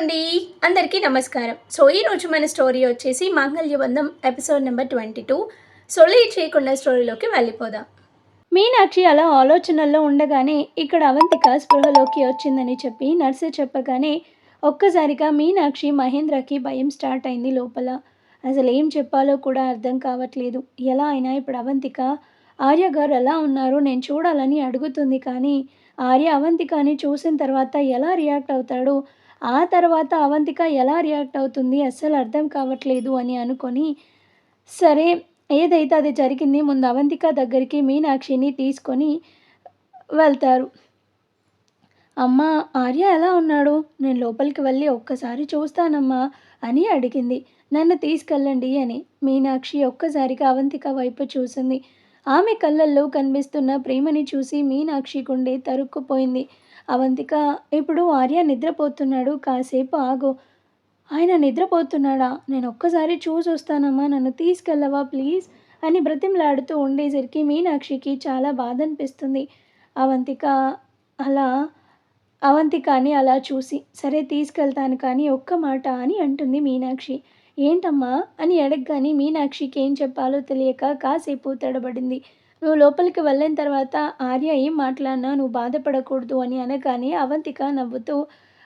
అండి. అందరికీ నమస్కారం. ఈరోజు మన స్టోరీ వచ్చేసి 'మాంగళ్యబంధం' ఎపిసోడ్ నెంబర్ 22. లేట్ చేయకుండా స్టోరీలోకి వెళ్ళిపోదాం. మీనాక్షి అలా ఆలోచనల్లో ఉండగానే ఇక్కడ అవంతిక స్పృహలోకి వచ్చిందని చెప్పి నర్సు చెప్పగానే ఒక్కసారిగా మీనాక్షి మహేంద్రకి భయం స్టార్ట్ అయింది లోపల. అసలు ఏం చెప్పాలో కూడా అర్థం కావట్లేదు. ఎలా అయినా ఇప్పుడు అవంతిక ఆర్య గారు ఎలా ఉన్నారో నేను చూడాలని అడుగుతుంది, కానీ ఆర్య అవంతికని చూసిన తర్వాత ఎలా రియాక్ట్ అవుతాడు, ఆ తర్వాత అవంతిక ఎలా రియాక్ట్ అవుతుంది అస్సలు అర్థం కావట్లేదు అని అనుకొని, సరే ఏదైతే అది జరిగింది, ముందు అవంతిక దగ్గరికి మీనాక్షిని తీసుకొని వెళ్తారు. అమ్మా, ఆర్య ఎలా ఉన్నాడు? నేను లోపలికి వెళ్ళి ఒక్కసారి చూస్తానమ్మా అని అడిగింది. నన్ను తీసుకెళ్ళండి అని. మీనాక్షి ఒక్కసారిగా అవంతిక వైపు చూసింది. ఆమె కళ్ళల్లో కనిపిస్తున్న ప్రేమని చూసి మీనాక్షి గుండె తరుక్కుపోయింది. అవంతిక, ఇప్పుడు ఆర్య నిద్రపోతున్నాడు, కాసేపు ఆగు. ఆయన నిద్రపోతున్నాడా? నేను ఒక్కసారి చూసి వస్తానమ్మా, నన్ను తీసుకెళ్ళవా ప్లీజ్ అని బ్రతిమలాడుతూ ఉండేసరికి మీనాక్షికి చాలా బాధ అనిపిస్తుంది. అలా అవంతికని అలా చూసి, సరే తీసుకెళ్తాను కానీ ఒక్క మాట అని అంటుంది మీనాక్షి. ఏంటమ్మా అని అడగగానే మీనాక్షికి ఏం చెప్పాలో తెలియక కాసేపు తడబడింది. నువ్వు లోపలికి వెళ్ళిన తర్వాత ఆర్య ఏం మాట్లాడినా నువ్వు బాధపడకూడదు అని అనగానే అవంతిక నవ్వుతూ,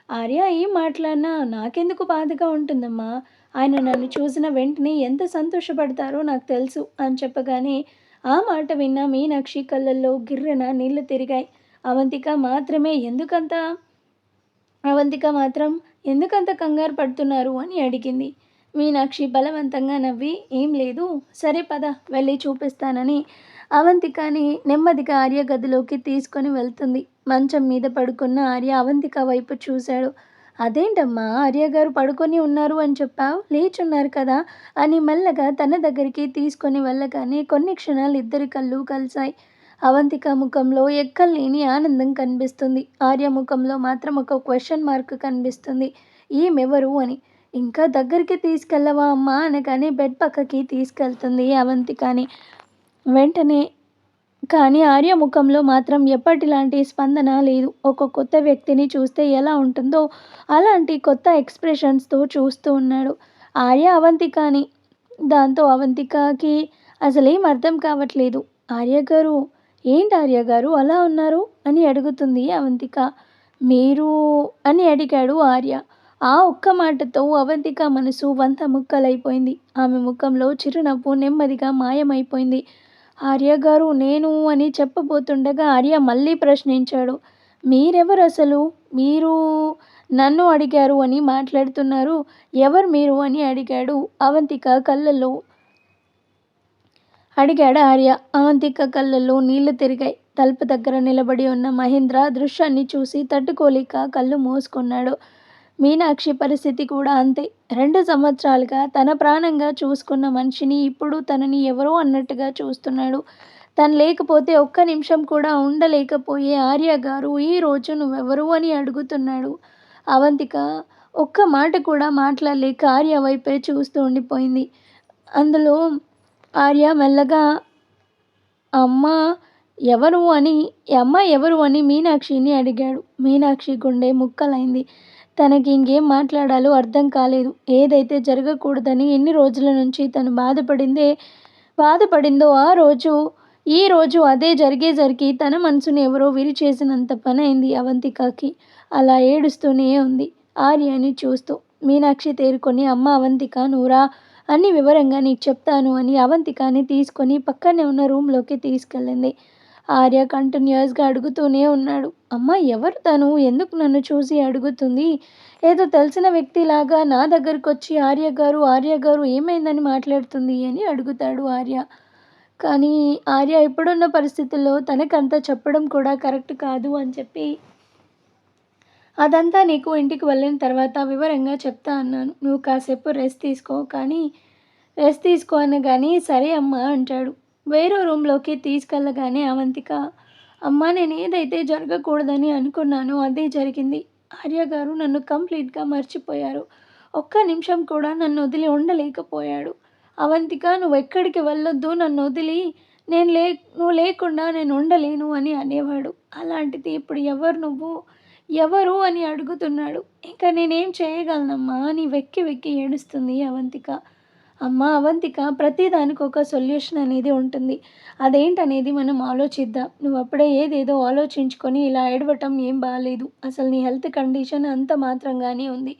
ఆర్య ఏం మాట్లాడినా నాకెందుకు బాధగా ఉంటుందమ్మా, ఆయన నన్ను చూసిన వెంటనే ఎంత సంతోషపడతారో నాకు తెలుసు అని చెప్పగానే ఆ మాట విన్న మీనాక్షి కళ్ళల్లో గిర్రెన నీళ్లు తిరిగాయి. అవంతిక మాత్రం ఎందుకంత కంగారు పడుతున్నారు అని అడిగింది. మీనాక్షి బలవంతంగా నవ్వి, ఏం లేదు, సరే పద వెళ్ళి చూపిస్తానని అవంతికని నెమ్మదిగా ఆర్య గదిలోకి తీసుకొని వెళ్తుంది. మంచం మీద పడుకున్న ఆర్య అవంతిక వైపు చూశాడు. అదేంటమ్మా, ఆర్య గారు పడుకొని ఉన్నారు అని చెప్పావు, లేచున్నారు కదా అని మెల్లగా తన దగ్గరికి తీసుకొని వెళ్ళగానే కొన్ని క్షణాలు ఇద్దరి కళ్ళు కలిశాయి. అవంతిక ముఖంలో ఎక్కలేని ఆనందం కనిపిస్తుంది. ఆర్య ముఖంలో మాత్రం ఒక క్వశ్చన్ మార్క్ కనిపిస్తుంది. ఈమెవరు అని. ఇంకా దగ్గరికి తీసుకెళ్ళవా అమ్మా అనగానే బెడ్ పక్కకి తీసుకెళ్తుంది అవంతికని. వెంటనే కానీ ఆర్య ముఖంలో మాత్రం ఎప్పటిలాంటి స్పందన లేదు. ఒక కొత్త వ్యక్తిని చూస్తే ఎలా ఉంటుందో అలాంటి కొత్త ఎక్స్ప్రెషన్స్తో చూస్తూ ఉన్నాడు ఆర్య అవంతికని. దాంతో అవంతికకి అసలేం అర్థం కావట్లేదు. ఆర్య గారు, ఏంటి ఆర్య గారు అలా ఉన్నారు అని అడుగుతుంది అవంతిక. మీరు అని అడిగాడు ఆర్య. ఆ ఒక్క మాటతో అవంతిక మనసు వంత ముక్కలైపోయింది. ఆమె ముఖంలో చిరునవ్వు నెమ్మదిగా మాయమైపోయింది. ఆర్య గారు, నేను అని చెప్పబోతుండగా ఆర్య మళ్ళీ ప్రశ్నించాడు. మీరెవరు అసలు? మీరు నన్ను అడిగారు అని మాట్లాడుతున్నారు, ఎవరు మీరు అని అడిగాడు ఆర్య. అవంతిక కళ్ళల్లో నీళ్లు తిరిగాయి. తలుపు దగ్గర నిలబడి ఉన్న మహేంద్ర దృశ్యాన్ని చూసి తట్టుకోలేక కళ్ళు మూసుకున్నాడు. మీనాక్షి పరిస్థితి కూడా అంతే. 2 సంవత్సరాలుగా తన ప్రాణంగా చూసుకున్న మనిషిని ఇప్పుడు తనని ఎవరో అన్నట్టుగా చూస్తున్నాడు. తను లేకపోతే ఒక్క నిమిషం కూడా ఉండలేకపోయే ఆర్య గారు ఈరోజు నువ్వెవరు అని అడుగుతున్నాడు. అవంతిక ఒక్క మాట కూడా మాట్లాడలేక ఆర్య వైపే చూస్తూ ఉండిపోయింది. అందులో ఆర్య మెల్లగా అమ్మ ఎవరు అని మీనాక్షిని అడిగాడు. మీనాక్షి గుండె ముక్కలైంది. తనకి ఇంకేం మాట్లాడాలో అర్థం కాలేదు. ఏదైతే జరగకూడదని ఎన్ని రోజుల నుంచి తను బాధపడిందో ఈ రోజు అదే జరిగేసరికి తన మనసుని ఎవరో విరిచేసినంత పని అయింది అవంతికకి. అలా ఏడుస్తూనే ఉంది ఆర్యని చూస్తూ. మీనాక్షి తేరుకొని, అమ్మ అవంతిక, నువ్వురా, అన్ని వివరంగా నీకు చెప్తాను అని అవంతికని తీసుకొని పక్కనే ఉన్న రూమ్లోకి తీసుకెళ్ళింది. ఆర్య కంటిన్యూస్గా అడుగుతూనే ఉన్నాడు. అమ్మ ఎవరు తను, ఎందుకు నన్ను చూసి అడుగుతుంది? ఏదో తెలిసిన వ్యక్తిలాగా నా దగ్గరకు వచ్చి ఆర్య గారు ఏమైందని మాట్లాడుతుంది అని అడుగుతాడు ఆర్య. కానీ ఆర్య ఇప్పుడున్న పరిస్థితుల్లో తనకంతా చెప్పడం కూడా కరెక్ట్ కాదు అని చెప్పి, అదంతా నీకు ఇంటికి వెళ్ళిన తర్వాత వివరంగా చెప్తా అన్నాను, నువ్వు కాసేపు రెస్ట్ తీసుకో అనగానే సరే అమ్మా అంటాడు. వేరే రూమ్లోకి తీసుకెళ్ళగానే అవంతిక, అమ్మ నేను ఏదైతే జరగకూడదని అనుకున్నానో అదే జరిగింది. ఆర్య గారు నన్ను కంప్లీట్గా మర్చిపోయారు. ఒక్క నిమిషం కూడా నన్ను వదిలి ఉండలేకపోయాడు. అవంతిక, నువ్వు ఎక్కడికి వెళ్ళొద్దు, నన్ను వదిలి నువ్వు లేకుండా నేను ఉండలేను అని అనేవాడు. అలాంటిది ఇప్పుడు ఎవరు నువ్వు, ఎవరు అని అడుగుతున్నాడు. ఇంకా నేనేం చేయగలనమ్మా అని వెక్కి వెక్కి ఏడుస్తుంది అవంతిక. అమ్మ అవంతిక, ప్రతిదానికి ఒక సొల్యూషన్ అనేది ఉంటుంది. అదేంటనేది మనం ఆలోచిద్దాం. నువ్వు అప్పుడే ఏదేదో ఆలోచించుకొని ఇలా ఏడవటం ఏం బాలేదు. అసలు నీ హెల్త్ కండిషన్ అంత మాత్రంగానే ఉంది.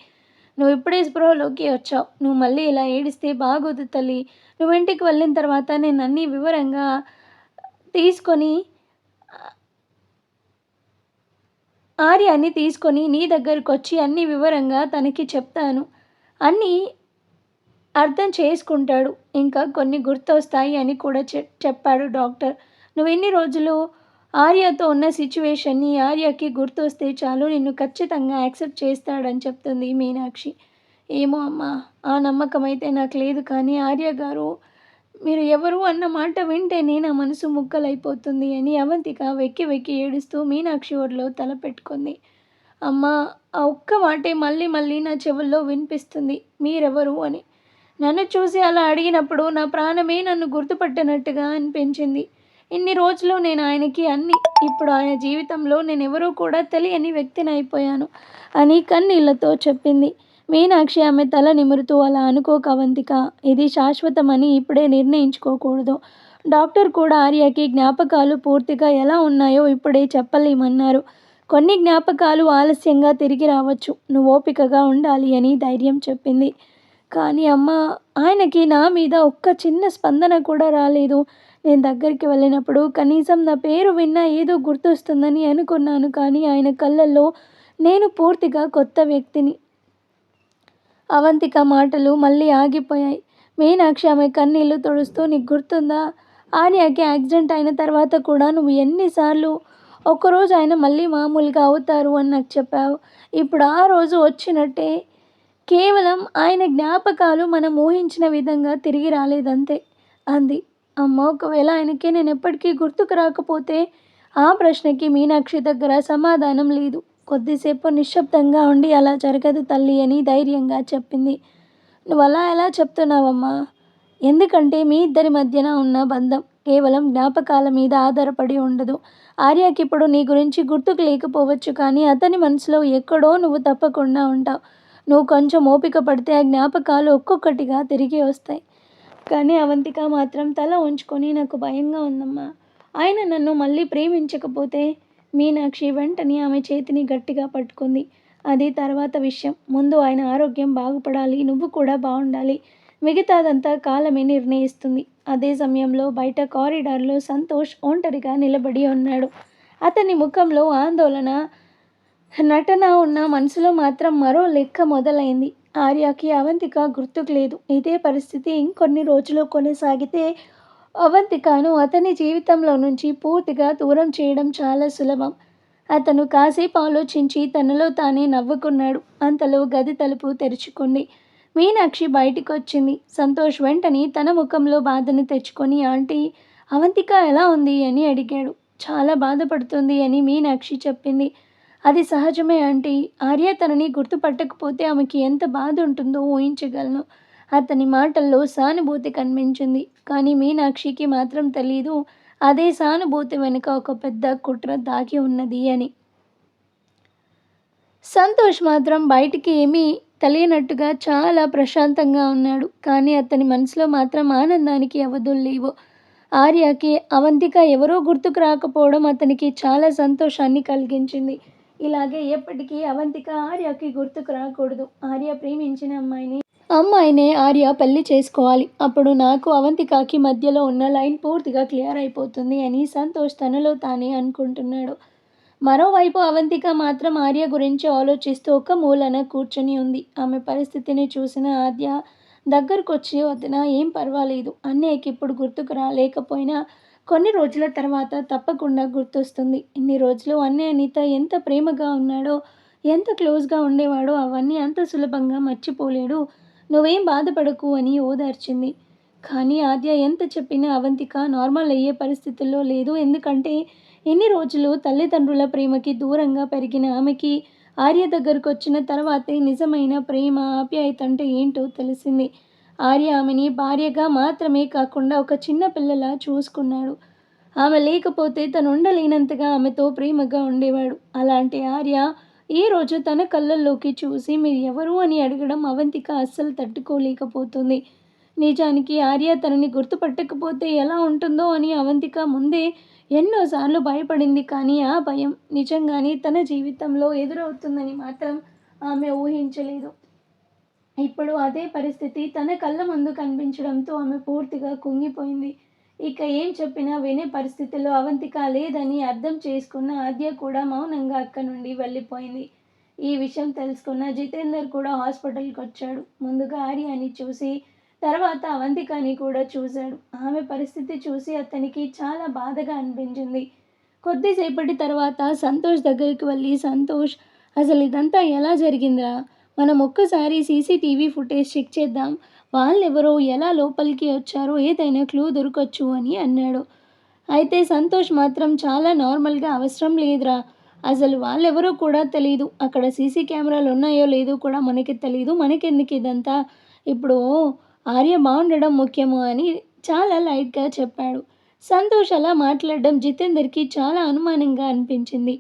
నువ్వు ఇప్పుడే స్పృహలోకి వచ్చావు. నువ్వు మళ్ళీ ఇలా ఏడిస్తే బాగోదు తల్లి. నువ్వు ఇంటికి వెళ్ళిన తర్వాత నేను అన్నీ వివరంగా తీసుకొని ఆర్యాని తీసుకొని నీ దగ్గరకొచ్చి అన్నీ వివరంగా తనకి చెప్తాను. అన్నీ అర్థం చేసుకుంటాడు. ఇంకా కొన్ని గుర్తొస్తాయి అని కూడా చెప్పాడు డాక్టర్. నువ్వెన్ని రోజులు ఆర్యతో ఉన్న సిట్యుయేషన్‌ని ఆర్యకి గుర్తొస్తే చాలు నిన్ను ఖచ్చితంగా యాక్సెప్ట్ చేస్తాడని చెప్తుంది మీనాక్షి. ఏమో అమ్మా! ఆ నమ్మకమైతే నాకు లేదు కానీ ఆర్య గారు మీరు ఎవరు అన్న మాట వింటేనే నా మనసు ముక్కలైపోతుంది అని అవంతిక వెక్కి వెక్కి ఏడుస్తూ మీనాక్షి ఒడిలో తల పెట్టుకుంది. అమ్మా! ఆ ఒక్క మాటే మళ్ళీ మళ్ళీ నా చెవుల్లో వినిపిస్తుంది. మీరెవరు అని. నన్ను చూసి అలా అడిగినప్పుడు నా ప్రాణమే నన్ను గుర్తుపట్టినట్టుగా అనిపించింది. ఇన్ని రోజులు నేను ఆయనకి అన్నీ. ఇప్పుడు ఆయన జీవితంలో నేనెవరో కూడా తెలియని వ్యక్తినైపోయాను అని కన్నీళ్లతో చెప్పింది. మీనాక్షి ఆమె తల నిమురుతూ అలా అనుకోకు అవంతిక. ఇది శాశ్వతమని ఇప్పుడే నిర్ణయించుకోకూడదు. డాక్టర్ కూడా ఆర్యకి జ్ఞాపకాలు పూర్తిగా ఎలా ఉన్నాయో ఇప్పుడే చెప్పలేమన్నారు. కొన్ని జ్ఞాపకాలు ఆలస్యంగా తిరిగి రావచ్చు. నువ్వు ఓపికగా ఉండాలి అని ధైర్యం చెప్పింది. కానీ అమ్మ, ఆయనకి నా మీద ఒక్క చిన్న స్పందన కూడా రాలేదు. నేను దగ్గరికి వెళ్ళినప్పుడు కనీసం నా పేరు విన్నా ఏదో గుర్తొస్తుందని అనుకున్నాను. కానీ ఆయన కళ్ళల్లో నేను పూర్తిగా కొత్త వ్యక్తిని. అవంతిక మాటలు మళ్ళీ ఆగిపోయాయి. మీనాక్షి ఆమె కన్నీళ్లు తుడుస్తూ, నీకు గుర్తుందా? ఆర్యకి యాక్సిడెంట్ అయిన తర్వాత కూడా నువ్వు ఎన్నిసార్లు ఒకరోజు ఆయన మళ్ళీ మామూలుగా అవుతారు అని నాకు చెప్పావు. ఇప్పుడు ఆ రోజు వచ్చినట్టే కేవలం ఆయన జ్ఞాపకాలు మనం ఊహించిన విధంగా తిరిగి రాలేదంతే అంది. అమ్మ, ఒకవేళ ఆయనకి నేను ఎప్పటికీ గుర్తుకు రాకపోతే? ఆ ప్రశ్నకి మీనాక్షి దగ్గర సమాధానం లేదు. కొద్దిసేపు నిశ్శబ్దంగా ఉండి అలా జరగదు తల్లి అని ధైర్యంగా చెప్పింది. నువ్వు అలా ఎలా చెప్తున్నావమ్మా? ఎందుకంటే మీ ఇద్దరి మధ్యన ఉన్న బంధం కేవలం జ్ఞాపకాల మీద ఆధారపడి ఉండదు. ఆర్యకి ఇప్పుడు నీ గురించి గుర్తుకు లేకపోవచ్చు కానీ అతని మనసులో ఎక్కడో నువ్వు తప్పకుండా ఉంటావు. నువ్వు కొంచెం ఓపిక పడితే ఆ జ్ఞాపకాలు ఒక్కొక్కటిగా తిరిగి వస్తాయి. కానీ అవంతిక మాత్రం తల ఉంచుకొని నాకు భయంగా ఉందమ్మా. ఆయన నన్ను మళ్ళీ ప్రేమించకపోతే? మీనాక్షి వెంటనే ఆమె చేతిని గట్టిగా పట్టుకుంది. అది తర్వాత విషయం. ముందు ఆయన ఆరోగ్యం బాగుపడాలి. నువ్వు కూడా బాగుండాలి. మిగతాదంతా కాలమే నిర్ణయిస్తుంది. అదే సమయంలో బయట కారిడార్లో సంతోష్ ఒంటరిగా నిలబడి ఉన్నాడు. అతని ముఖంలో ఆందోళన, నటన ఉన్న మనసులో మాత్రం మరో లెక్క మొదలైంది. ఆర్యకి అవంతిక గుర్తుకు లేదు. ఇదే పరిస్థితి ఇంకొన్ని రోజులు కొనసాగితే అవంతికను అతని జీవితంలో నుంచి పూర్తిగా దూరం చేయడం చాలా సులభం. అతను కాసేపు ఆలోచించి తనలో తానే నవ్వుకున్నాడు. అంతలో గది తలుపు తెరుచుకుంది. మీనాక్షి బయటికి వచ్చింది. సంతోష్ వెంటనే తన ముఖంలో బాధను తెచ్చుకొని, ఆంటీ, అవంతిక ఎలా ఉంది అని అడిగాడు. చాలా బాధపడుతుంది అని మీనాక్షి చెప్పింది. అది సహజమే ఆంటీ. ఆర్య తనని గుర్తుపట్టకపోతే ఆమెకి ఎంత బాధ ఉంటుందో ఊహించగలను. అతని మాటల్లో సానుభూతి కనిపించింది. కానీ మీనాక్షికి మాత్రం తెలీదు అదే సానుభూతి వెనుక ఒక పెద్ద కుట్ర దాగి ఉన్నది అని. సంతోష్ మాత్రం బయటికి ఏమీ తెలియనట్టుగా చాలా ప్రశాంతంగా ఉన్నాడు. కానీ అతని మనసులో మాత్రం ఆనందానికి అవధులు లేవు. ఆర్యకి అవంతిక ఎవరో గుర్తుకు రాకపోవడం అతనికి చాలా సంతోషాన్ని కలిగించింది. ఇలాగే ఎప్పటికీ అవంతిక ఆర్యకి గుర్తుకు రాకూడదు. ఆర్య ప్రేమించిన అమ్మాయినే ఆర్య పెళ్లి చేసుకోవాలి. అప్పుడు నాకు అవంతికకి మధ్యలో ఉన్న లైన్ పూర్తిగా క్లియర్ అయిపోతుంది అని సంతోష్ తనలో తానే అనుకుంటున్నాడు. మరోవైపు అవంతిక మాత్రం ఆర్య గురించి ఆలోచిస్తూ ఒక మూలన కూర్చొని ఉంది. ఆమె పరిస్థితిని చూసిన ఆద్య దగ్గరకొచ్చి, వదినా, ఏం పర్వాలేదు. అన్నయ్యకి ఇప్పుడు గుర్తుకు రాలేకపోయినా కొన్ని రోజుల తర్వాత తప్పకుండా గుర్తొస్తుంది. ఇన్ని రోజులు అన్నయ్య నీతో ఎంత ప్రేమగా ఉన్నాడో, ఎంత క్లోజ్గా ఉండేవాడో అవన్నీ అంత సులభంగా మర్చిపోలేడు. నువ్వేం బాధపడకు అని ఓదార్చింది. కానీ ఆద్య ఎంత చెప్పినా అవంతిక నార్మల్ అయ్యే పరిస్థితుల్లో లేదు. ఎందుకంటే ఇన్ని రోజులు తల్లిదండ్రుల ప్రేమకి దూరంగా పెరిగిన ఆమెకి ఆర్య దగ్గరకు వచ్చిన తర్వాతే నిజమైన ప్రేమ, ఆప్యాయత అంటే ఏంటో తెలిసింది. ఆర్య ఆమెని భార్యగా మాత్రమే కాకుండా ఒక చిన్న పిల్లలా చూసుకున్నాడు. ఆమె లేకపోతే తను ఉండలేనంతగా ఆమెతో ప్రేమగా ఉండేవాడు. అలాంటి ఆర్య ఈరోజు తన కళ్ళల్లోకి చూసి మీరు ఎవరు అని అడగడం అవంతిక అస్సలు తట్టుకోలేకపోతుంది. నిజానికి ఆర్య తనని గుర్తుపట్టకపోతే ఎలా ఉంటుందో అని అవంతిక ముందే ఎన్నోసార్లు భయపడింది. కానీ ఆ భయం నిజంగానే తన జీవితంలో ఎదురవుతుందని మాత్రం ఆమె ఊహించలేదు. ఇప్పుడు అదే పరిస్థితి తన కళ్ళ ముందు కనిపించడంతో ఆమె పూర్తిగా కుంగిపోయింది. ఇక ఏం చెప్పినా వినే పరిస్థితిలో అవంతిక లేదని అర్థం చేసుకున్న ఆద్య కూడా మౌనంగా అక్కడి నుండి వెళ్ళిపోయింది. ఈ విషయం తెలుసుకున్న జితేందర్ కూడా హాస్పిటల్కి వచ్చాడు. ముందుగా ఆర్యాని చూసి తర్వాత అవంతికని కూడా చూశాడు. ఆమె పరిస్థితి చూసి అతనికి చాలా బాధగా అనిపించింది. కొద్దిసేపటి తర్వాత సంతోష్ దగ్గరికి వెళ్ళి, సంతోష్, అసలు ఇదంతా ఎలా జరిగిందిరా? మనం ఒక్కసారి సీసీటీవీ ఫుటేజ్ చెక్ చేద్దాం. వాళ్ళెవరో ఎలా లోపలికి వచ్చారో ఏదైనా క్లూ దొరకొచ్చు అని అన్నాడు. అయితే సంతోష్ మాత్రం చాలా నార్మల్గా, అవసరం లేదురా, అసలు వాళ్ళెవరో కూడా తెలీదు, అక్కడ సీసీ కెమెరాలు ఉన్నాయో లేదో కూడా మనకి తెలీదు, మనకెందుకు ఇదంతా, ఇప్పుడు ఆర్య బాగుండడం ముఖ్యము అని చాలా లైట్గా చెప్పాడు. సంతోష్ అలా మాట్లాడడం జితేందర్కి చాలా అనుమానంగా అనిపించింది.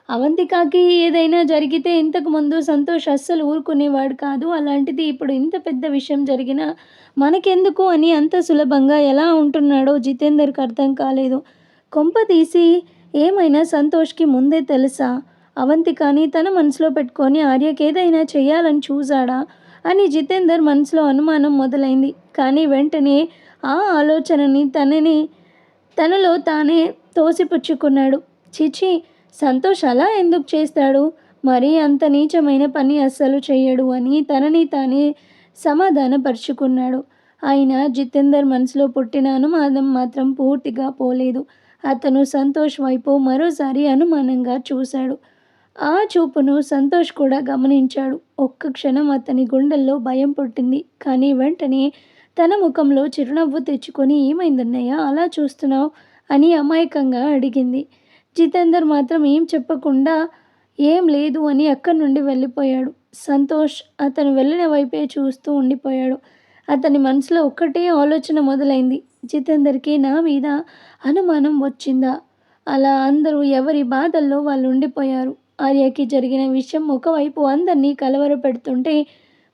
అవంతికకి ఏదైనా జరిగితే ఇంతకుముందు సంతోష్ అస్సలు ఊరుకునేవాడు కాదు. అలాంటిది ఇప్పుడు ఇంత పెద్ద విషయం జరిగినా మనకెందుకు అని అంత సులభంగా ఎలా ఉంటున్నాడో జితేందర్కి అర్థం కాలేదు. కొంప తీసి ఏమైనా సంతోష్కి ముందే తెలుసా? అవంతికని తన మనసులో పెట్టుకొని ఆర్యకి ఏదైనా చేయాలని చూశాడా అని జితేందర్ మనసులో అనుమానం మొదలైంది. కానీ వెంటనే ఆ ఆలోచనని తనలో తానే తోసిపుచ్చుకున్నాడు. చిచి, సంతోష్ అలా ఎందుకు చేస్తాడు? మరీ అంత నీచమైన పని అస్సలు చెయ్యడు అని తనని తానే సమాధానపరుచుకున్నాడు. అయినా జితేందర్ మనసులో పుట్టిన అనుమానం మాత్రం పూర్తిగా పోలేదు. అతను సంతోష్ వైపు మరోసారి అనుమానంగా చూశాడు. ఆ చూపును సంతోష్ కూడా గమనించాడు. ఒక్క క్షణం అతని గుండెల్లో భయం పుట్టింది. కానీ వెంటనే తన ముఖంలో చిరునవ్వు తెచ్చుకొని, ఏమైందన్నయ్య అలా చూస్తున్నావు అని అమాయకంగా అడిగింది. జితేందర్ మాత్రం ఏం చెప్పకుండా ఏం లేదు అని అక్కడి నుండి వెళ్ళిపోయాడు. సంతోష్ అతను వెళ్ళిన వైపే చూస్తూ ఉండిపోయాడు. అతని మనసులో ఒక్కటే ఆలోచన మొదలైంది. జితేందర్కి నా మీద అనుమానం వచ్చిందా? అలా అందరూ ఎవరి బాధల్లో వాళ్ళు ఉండిపోయారు. ఆర్యకి జరిగిన విషయం ఒకవైపు అందరినీ కలవరపెడుతుంటే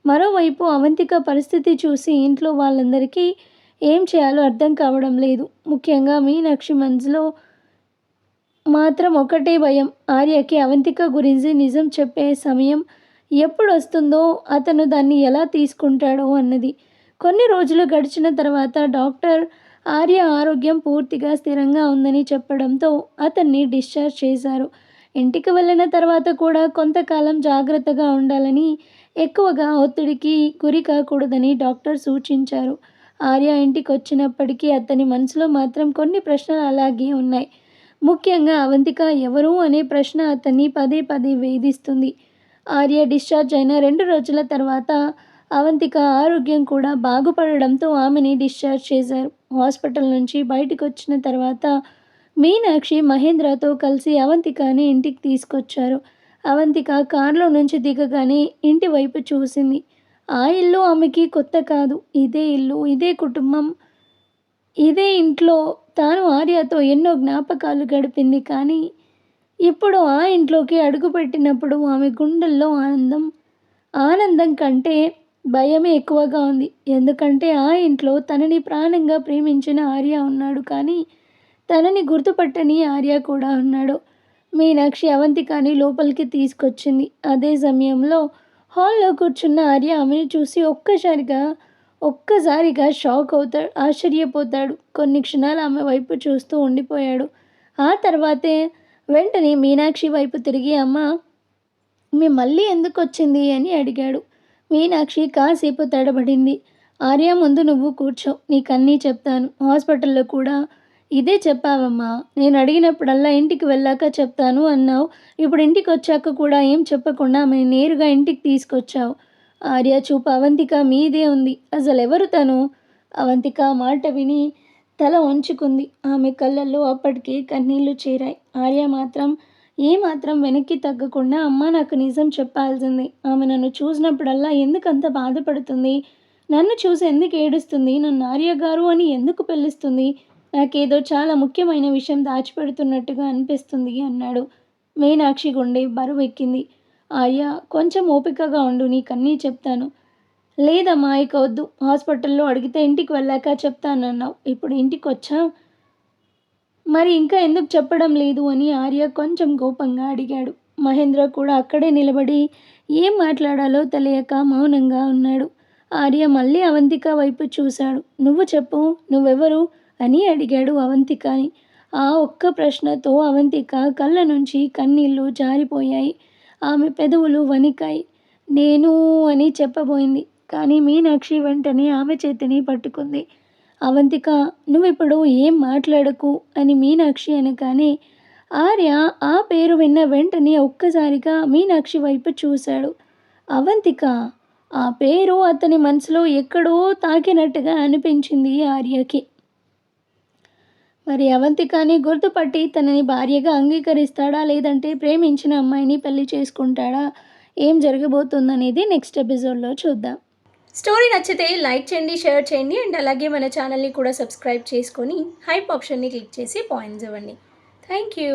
మరోవైపు అవంతిక పరిస్థితి చూసి ఇంట్లో వాళ్ళందరికీ ఏం చేయాలో అర్థం కావడం లేదు. ముఖ్యంగా మీనాక్షి మనసులో మాత్రం ఒకటే భయం. ఆర్యకి అవంతిక గురించి నిజం చెప్పే సమయం ఎప్పుడు వస్తుందో, అతను దాన్ని ఎలా తీసుకుంటాడో అన్నది. కొన్ని రోజులు గడిచిన తర్వాత డాక్టర్ ఆర్య ఆరోగ్యం పూర్తిగా స్థిరంగా ఉందని చెప్పడంతో అతన్ని డిశ్చార్జ్ చేశారు. ఇంటికి వెళ్ళిన తర్వాత కూడా కొంతకాలం జాగ్రత్తగా ఉండాలని, ఎక్కువగా ఒత్తిడికి గురి కాకూడదని డాక్టర్ సూచించారు. ఆర్య ఇంటికి వచ్చినప్పటికీ అతని మనసులో మాత్రం కొన్ని ప్రశ్నలు అలాగే ఉన్నాయి. ముఖ్యంగా అవంతిక ఎవరు అనే ప్రశ్న అతన్ని పదే పదే వేధిస్తుంది. ఆర్య డిశ్చార్జ్ అయిన 2 రోజుల తర్వాత అవంతిక ఆరోగ్యం కూడా బాగుపడడంతో ఆమెని డిశ్చార్జ్ చేశారు. హాస్పిటల్ నుంచి బయటకు వచ్చిన తర్వాత మీనాక్షి మహేంద్రతో కలిసి అవంతికని ఇంటికి తీసుకొచ్చారు. అవంతిక కారులో నుంచి దిగగానే ఇంటి వైపు చూసింది. ఆ ఇల్లు ఆమెకి కొత్త కాదు. ఇదే ఇల్లు, ఇదే కుటుంబం, ఇదే ఇంట్లో తాను ఆర్యతో ఎన్నో జ్ఞాపకాలు గడిపింది. కానీ ఇప్పుడు ఆ ఇంట్లోకి అడుగుపెట్టినప్పుడు ఆమె గుండెల్లో ఆనందం కంటే భయమే ఎక్కువగా ఉంది. ఎందుకంటే ఆ ఇంట్లో తనని ప్రాణంగా ప్రేమించిన ఆర్య ఉన్నాడు. కానీ తనని గుర్తుపట్టని ఆర్య కూడా ఉన్నాడు. మీనాక్షి అవంతికని లోపలికి తీసుకొచ్చింది. అదే సమయంలో హాల్లో కూర్చున్న ఆర్య ఆమెను చూసి ఒక్కసారిగా షాక్ అవుతాడు, ఆశ్చర్యపోతాడు. కొన్ని క్షణాలు ఆమె వైపు చూస్తూ ఉండిపోయాడు. ఆ తర్వాతే వెంటనే మీనాక్షి వైపు తిరిగి, అమ్మ మీ మళ్ళీ ఎందుకు వచ్చింది అని అడిగాడు. మీనాక్షి కాసేపు తడబడింది. ఆర్య, ముందు నువ్వు కూర్చో, నీకన్నీ చెప్తాను. హాస్పిటల్లో కూడా ఇదే చెప్పావమ్మా. నేను అడిగినప్పుడల్లా ఇంటికి వెళ్ళాక చెప్తాను అన్నావు. ఇప్పుడు ఇంటికి వచ్చాక కూడా ఏం చెప్పకుండా ఆమెను నేరుగా ఇంటికి తీసుకొచ్చావు. ఆర్య చూపు అవంతిక మీదే ఉంది. అసలు ఎవరు తను? అవంతిక మాట విని తల వంచుకుంది. ఆమె కళ్ళల్లో అప్పటికే కన్నీళ్లు చేరాయి. ఆర్య మాత్రం ఏమాత్రం వెనక్కి తగ్గకుండా, అమ్మ నాకు నిజం చెప్పాల్సింది. ఆమె నన్ను చూసినప్పుడల్లా ఎందుకంత బాధపడుతుంది? నన్ను చూసి ఎందుకు ఏడుస్తుంది? నన్ను ఆర్య గారు అని ఎందుకు పిలుస్తుంది? నాకేదో చాలా ముఖ్యమైన విషయం దాచిపెడుతున్నట్టుగా అనిపిస్తుంది అన్నాడు. మీనాక్షి గుండె బరువెక్కింది. ఆర్య కొంచెం ఓపికగా ఉండు, నీకన్నీ చెప్తాను. లేదమ్మా ఇక వద్దు, హాస్పిటల్లో అడిగితే ఇంటికి వెళ్ళాక చెప్తానన్నావు, ఇప్పుడు ఇంటికొచ్చా మరి ఇంకా ఎందుకు చెప్పడం లేదు అని ఆర్య కొంచెం కోపంగా అడిగాడు. మహేంద్ర కూడా అక్కడే నిలబడి ఏం మాట్లాడాలో తెలియక మౌనంగా ఉన్నాడు. ఆర్య మళ్ళీ అవంతిక వైపు చూశాడు. నువ్వు చెప్పు, నువ్వెవరు అని అడిగాడు అవంతికని. ఆ ఒక్క ప్రశ్నతో అవంతిక కళ్ళ నుంచి కన్నీళ్లు జారిపోయాయి. ఆమె పెదవులు వణికాయి. నేను అని చెప్పబోయింది. కానీ మీనాక్షి వెంటనే ఆమె చేతిని పట్టుకుంది. అవంతిక, నువ్విప్పుడు ఏం మాట్లాడకు అని మీనాక్షి అనగానే ఆర్య ఆ పేరు విన్న వెంటనే ఒక్కసారిగా మీనాక్షి వైపు చూశాడు. అవంతిక, ఆ పేరు అతని మనసులో ఎక్కడో తాకినట్టుగా అనిపించింది ఆర్యకి. మరి అవంతికని గుర్తుపట్టి తనని భార్యగా అంగీకరిస్తాడా, లేదంటే ప్రేమించిన అమ్మాయిని పెళ్లి చేసుకుంటాడా, ఏం జరగబోతుందనేది నెక్స్ట్ ఎపిసోడ్లో చూద్దాం. స్టోరీ నచ్చితే లైక్ చేయండి, షేర్ చేయండి అండ్ అలాగే మన ఛానల్ని కూడా సబ్స్క్రైబ్ చేసుకొని హైప్ ఆప్షన్ని క్లిక్ చేసి పాయింట్స్ ఇవ్వండి. Thank you.